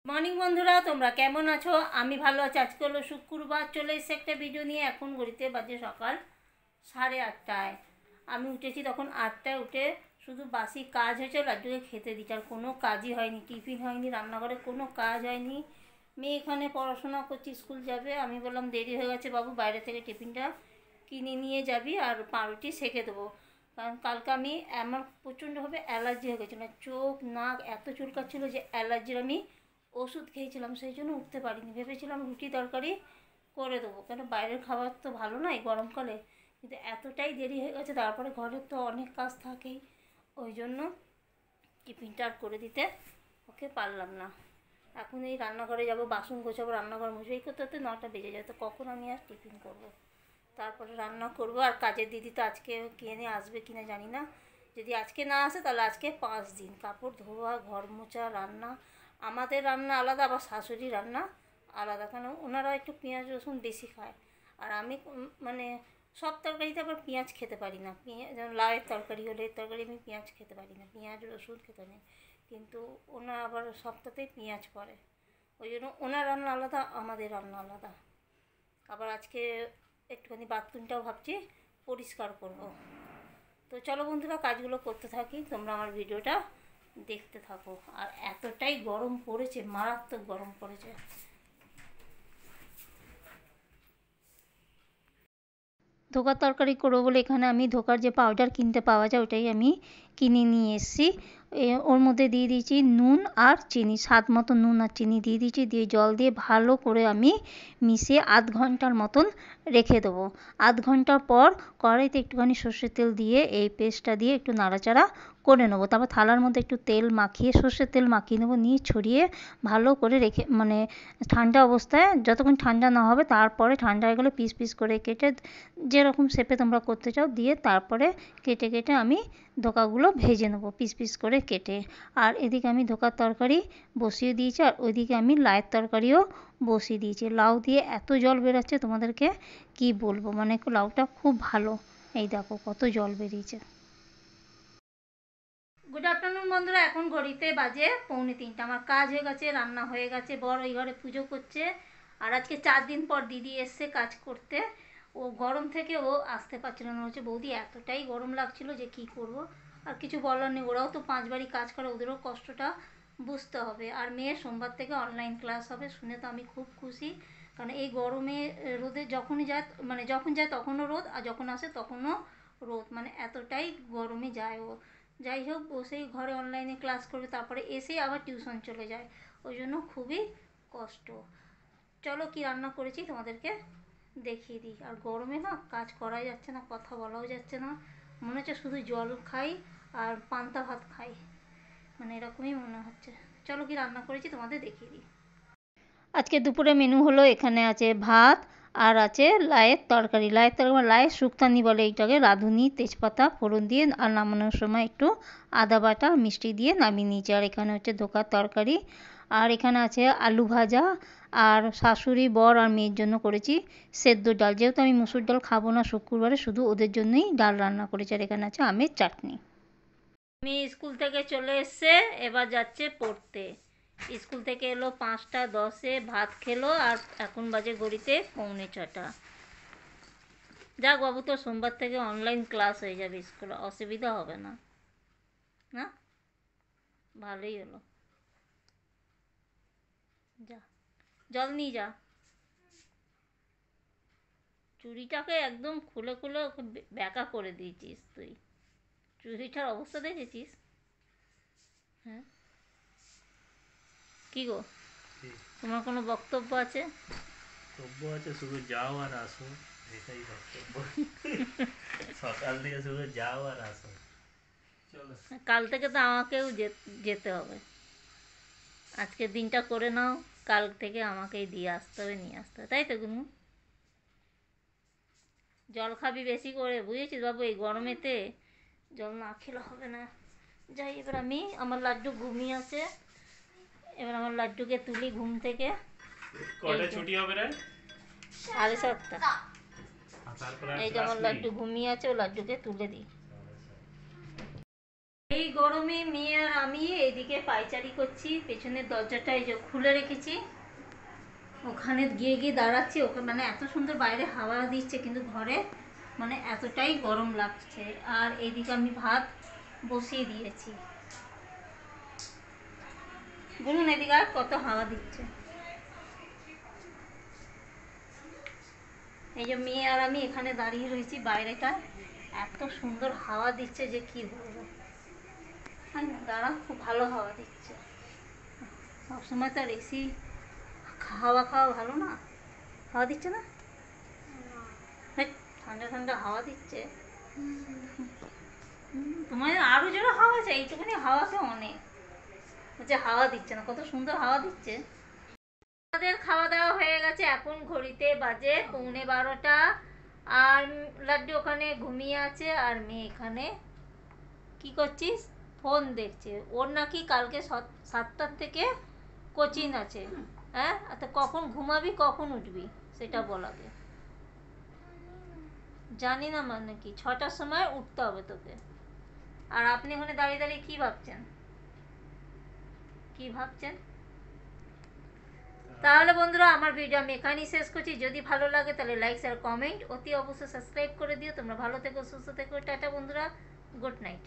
Morning বন্ধুরা, তোমরা কেমন আছো? আমি ভালো আছি। আজকে হলো শুক্রবার, চলে এসেছে একটা ভিডিও নিয়ে। এখন ঘড়িতে বাজে সকাল 8:30। আমি উঠেছি তখন 8টায়। উঠে শুধু বাসি কাজ হয়েছে, লাড্ডুকে খেতে দিচ্ছি, আর কোনো কাজই হয়নি। টিফিন হয়নি, রান্নাঘরে কোনো কাজ হয়নি। মেয়ে এখানে পড়াশোনা করছি, স্কুল যাবে। আমি বললাম দেরি হয়ে গেছে বাবু, বাইরে থেকে টিফিনটা কিনে নিয়ে যাবি আর পাউরুটি সেঁকে দেবো। কারণ কালকে আমার প্রচণ্ডভাবে অ্যালার্জি হয়ে গেছিলো, চোখ নাক এত চুলকাচ্ছিল যে অ্যালার্জির আমি ওষুধ খেয়েছিলাম, সেই জন্য উঠতে পারিনি। ভেবেছিলাম রুটি তরকারি করে দেবো, কেন বাইরের খাবার তো ভালো নয় গরমকালে। কিন্তু এতটাই দেরি হয়ে গেছে, তারপরে ঘরের তো অনেক কাজ থাকেই, ওই জন্য টিফিনটা আর করে দিতে ওকে পারলাম না। এখন এই রান্নাঘরে যাব, বাসন গোছাবো, রান্নাঘর মুছবো, এই করতে করতে 9টা বেজে যায়। তো কখন আমি আর টিফিন করব, তারপরে রান্না করব। আর কাজের দিদি তো আজকে কিনে আসবে কিনা জানি না। যদি আজকে না আসে তাহলে আজকে 5 দিন কাপড় ধোয়া, ঘর মোছা, রান্না। আমাদের রান্না আলাদা, আবার শাশুড়ি রান্না আলাদা, কারণ ওনারা একটু পেঁয়াজ রসুন বেশি খায়। আর আমি মানে সব তরকারিতে আবার পেঁয়াজ খেতে পারি না। যেমন লাউয়ের তরকারি হলে তরকারি আমি পেঁয়াজ খেতে পারি না, পেঁয়াজ রসুন খেতে নেই। কিন্তু ওনার আবার সবটাতেই পেঁয়াজ পড়ে, ওই জন্য ওনার রান্না আলাদা, আমাদের রান্না আলাদা। আবার আজকে একটুখানি বাথরুমটাও ভাবছি পরিষ্কার করব। তো চলো বন্ধুরা, কাজগুলো করতে থাকি, তোমরা আমার ভিডিওটা দেখতে থাকো। আর এতটাই গরম পড়েছে, মারাত্মক গরম পড়েছে। ধোকার তরকারি করবো বলে এখানে আমি ধোকার যে পাউডার কিনতে পাওয়া যায় ওটাই আমি কিনে নিয়ে এসেছি। ওর মধ্যে দিয়ে দিয়েছি নুন আর চিনি, স্বাদ মতো নুন আর চিনি দিয়ে দিয়েছি। দিয়ে জল দিয়ে ভালো করে আমি মিশিয়ে আধ ঘন্টার মতন রেখে দেবো। আধ ঘন্টার পর কড়াইতে একটুখানি সর্ষের তেল দিয়ে এই পেস্টটা দিয়ে একটু নাড়াচাড়া করে নেবো। তারপর থালার মধ্যে একটু তেল মাখিয়ে, সর্ষের তেল মাখিয়ে নেবো, নিয়ে ছড়িয়ে ভালো করে রেখে মানে ঠান্ডা অবস্থায়, যতক্ষণ ঠান্ডা না হবে তারপরে ঠান্ডা হয়ে গেলে পিস পিস করে কেটে যেরকম শেপে তোমরা করতে চাও দিয়ে তারপরে কেটে কেটে আমি ধোকাগুলো ভেজে নেবো পিস পিস করে কেটে। আর এদিকে আমি ধোকার তরকারি বসিয়ে দিয়েছি, আর ওইদিকে আমি লাউয়ের তরকারিও বসিয়ে দিয়েছি। লাউ দিয়ে এত জল বেরোচ্ছে তোমাদেরকে কি বলবো, মানে লাউটা খুব ভালো। এই দেখো কত জল বেরিয়েছে। গুড আফটারনুন বন্ধুরা, এখন ঘড়িতে বাজে 2:45। আমার কাজ হয়ে গেছে, রান্না হয়ে গেছে, বর ওই ঘরে পুজো করছে। আর আজকে 4 দিন পর দিদি এসছে কাজ করতে। ও গরম থেকে ও আসতে পারছিল না, হচ্ছে বৌদি এতটাই গরম লাগছিল যে কি করব। আর কিছু বলার নেই, ওরাও তো 5 বাড়ি কাজ করে, ওদেরও কষ্টটা বুঝতে হবে। আর মেয়ের সোমবার থেকে অনলাইন ক্লাস হবে, শুনে তো আমি খুব খুশি। কারণ এই গরমে রোদে যখনই যায়, মানে যখন যায় তখনও রোদ, আর যখন আসে তখনও রোদ, মানে এতটাই গরমে যায় ও। যাই হোক, বসেই ঘরে অনলাইনে ক্লাস করবে, তারপরে এসেই আবার টিউশন চলে যায়, ওই জন্য খুবই কষ্ট। চলো কি রান্না করেছি তোমাদেরকে দেখিয়ে দিই। আর গরমে না কাজ করাই যাচ্ছে না, কথা বলাও যাচ্ছে না, মনে হচ্ছে শুধু জল খাই আর পান্তা ভাত খাই, মানে এরকমই মনে হচ্ছে। চলো কি রান্না করেছি তোমাদের দেখিয়ে দিই। আজকে দুপুরে মেনু হলো, এখানে আছে ভাত আর আছে লাউয়ের তরকারি। লাউয়ের শুক্তানি বলে এইটাকে, রাঁধুনি তেজপাতা ফোড়ন দিয়ে, আর নামানোর সময় একটু আদা বাটা মিষ্টি দিয়ে নামিয়ে নিয়েছি। আর এখানে হচ্ছে ধোকার তরকারি, আর এখানে আছে আলু ভাজা। আর শাশুড়ি, বর আর মেয়ের জন্য করেছি সেদ্ধ ডাল, যেহেতু আমি মুসুর ডাল খাবো না শুক্রবারে, শুধু ওদের জন্যই ডাল রান্না করেছি। আর এখানে আছে আমের চাটনি। মেয়ে স্কুল থেকে চলে এসছে, এবার যাচ্ছে পড়তে। স্কুল থেকে এলো 5টা 10-এ, ভাত খেলো, আর এখন বাজে ঘড়িতে 5:45। যাক বাবু, তো সোমবার থেকে অনলাইন ক্লাস হয়ে যাবে স্কুলে, অসুবিধা হবে না, না ভালোই হলো। যা জল নিয়ে যা। চুড়িটাকে একদম খুলে খুলে ওকে ব্যাকা করে দিয়েছিস তুই। চুড়িটার অবস্থা দেখেছিস? হ্যাঁ, কি গো, তোমার কোনো বক্তব্য আছে? বক্তব্য আছে, শুধু যাও আর আসো, এটাই বক্তব্য। সকাল থেকে শুধু যাও আর আসো। চলো, কাল থেকে তো আমাকেও যেতে হবে। আজকের দিনটা করে নাও, কাল থেকে আমাকেই দিয়ে আসতে হবে, নিয়ে আসতে হবে, তাই তো গুনু? জল খাবি বেশি করে, বুঝেছিস বাবু, এই গরমেতে জল না খেলে হবে না। যাই, এবার আমি, আমার লাড্ডু ঘুমিয়ে আছে, এবার আমার লাড্ডুকে তুলি ঘুম থেকে। কটায় ছুটি হবে রে? 7:30। তারপরে আর এই যে ক্লাস আমার নেই? লাড্ডু ঘুমিয়ে আছে, ও লাড্ডুকে তুলে দিই। এই গরমে মেয়ে আর আমি এদিকে পায়চারি করছি, পেছনের দরজাটা এই যে খুলে রেখেছি, ওখানে গিয়ে গিয়ে দাঁড়াচ্ছি। ওখানে মানে এত সুন্দর বাইরে হাওয়া দিচ্ছে, কিন্তু ঘরে মানে এতটাই গরম লাগছে। আর এদিকে আমি ভাত বসিয়ে দিয়েছি। বলুন এদিকে আর কত হাওয়া দিচ্ছে। এই যে মেয়ে আর আমি এখানে দাঁড়িয়ে রয়েছি, বাইরেটা এত সুন্দর হাওয়া দিচ্ছে যে কি বলবো। দাঁড়া, খুব ভালো হাওয়া দিচ্ছে। সবসময় তো আর এসি হাওয়া খাওয়া ভালো না। হাওয়া দিচ্ছে না, হেৎ, ঠান্ডা ঠান্ডা হাওয়া দিচ্ছে। তোমার আরো জোরে হাওয়া আছে, এইটুকুনি হাওয়াতে অনেক হচ্ছে। হাওয়া দিচ্ছে না, কত সুন্দর হাওয়া দিচ্ছে। আমাদের খাওয়া দাওয়া হয়ে গেছে, এখন ঘড়িতে বাজে 11:15। আর লাড্ডু ওখানে ঘুমিয়ে আছে, আর মেয়ে এখানে কি করছিস, ফোন দেখছে। ওর নাকি কালকে 7টার থেকে কোচিং আছে। হ্যাঁ, তো কখন ঘুমাবি কখন উঠবি সেটা বলাবে। জানি না মানে কি, 6টার সময় উঠতে হবে তোকে। আর আপনি ওখানে দাঁড়িয়ে দাঁড়িয়ে কি ভাবছেন, কি ভাবছেন? তাহলে বন্ধুরা, আমার ভিডিও আমি এখানেই শেষ করছি। যদি ভালো লাগে তাহলে লাইক শেয়ার কমেন্ট অতি অবশ্যই সাবস্ক্রাইব করে দিও। তোমরা ভালো থেকো, সুস্থ থেকো, টাটা বন্ধুরা, গুড নাইট।